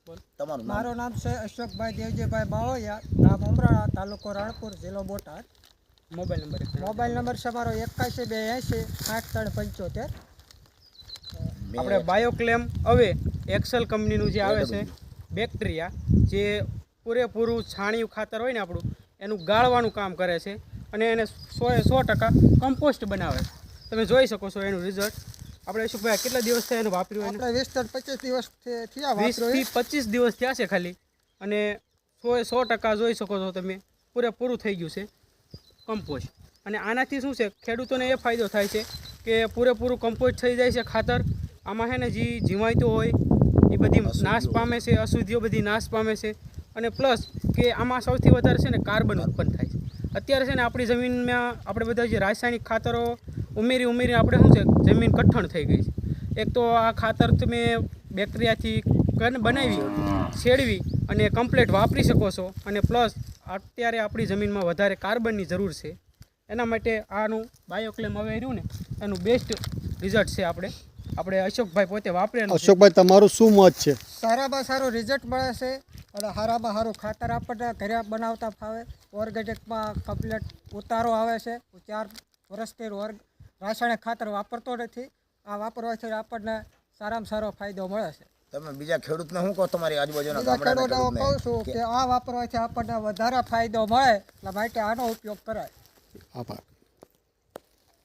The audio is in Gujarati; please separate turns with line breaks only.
તમારું
મારું નામ છે અશોકભાઈ દેવજીભાઈ બાવળિયા, ગામ ઉમરાળા, તાલુકો રાણપુર, જિલ્લો બોટાદ. મોબાઈલ નંબર છે મારો 81 280 6375.
આપણે બાયોક્લેમ હવે એક્સેલ કંપનીનું જે આવે છે બેક્ટેરિયા, જે પૂરેપૂરું છાણિયું ખાતર હોય ને આપણું, એનું ગાળવાનું કામ કરે છે અને એને 100% કમ્પોસ્ટ બનાવે છે. તમે જોઈ શકો છો એનું રિઝલ્ટ. આપણે શું ભાઈ કેટલા દિવસ થયા એનું વાપર્યું?
આપણે 20 થી 25 દિવસ થયા.
20 થી 25 દિવસ થયા છે ખાલી, અને 100% જોઈ શકો છો તમે, પૂરેપૂરું થઈ ગયું છે કમ્પોસ્ટ. અને આનાથી શું છે, ખેડૂતોને એ ફાયદો થાય છે કે પૂરેપૂરું કમ્પોસ્ટ થઈ જાય છે ખાતર. આમાં છે ને જે જીવાતો હોય એ બધી નાશ પામે છે, અશુદ્ધિઓ બધી નાશ પામે છે. અને પ્લસ કે આમાં સૌથી વધારે છે ને કાર્બન ઉત્પન્ન થાય છે. અત્યારે છે ને આપણી જમીનમાં આપણે બધા જે રાસાયણિક ખાતરો ઉમેરી આપણે શું છે, જમીન કઠણ થઈ ગઈ છે. એક તો આ ખાતર તમે બેક્ટેરિયાથી બનાવી શેડવી અને કમ્પ્લીટ વાપરી શકો છો. અને પ્લસ અત્યારે આપણી જમીનમાં વધારે કાર્બનની જરૂર છે, એના માટે આનું બાયોક્લેમ હવે રહ્યું ને એનું બેસ્ટ રિઝલ્ટ છે. આપણે અશોકભાઈ પોતે વાપર્યા.
અશોકભાઈ, તમારું શું મત છે?
સારામાં સારું રિઝલ્ટ મળે છે અને સારામાં સારું ખાતર આપણને ઘરે બનાવતા ફાવે. ઓર્ગેનિકમાં કમ્પ્લીટ ઉતારો આવે છે. 4 વર્ષથી રાસાયણિક ખાતર વાપરતો નથી. આ વાપરવાથી આપણને સારામાં સારો ફાયદો મળે છે.
તમે બીજા ખેડૂતને શું કહો, તમારી આજુબાજુના
ખેડૂતોને કહું છું કે આ વાપરવાથી આપણને વધારે ફાયદો મળે, એટલા માટે આનો ઉપયોગ કરાય.
આભાર.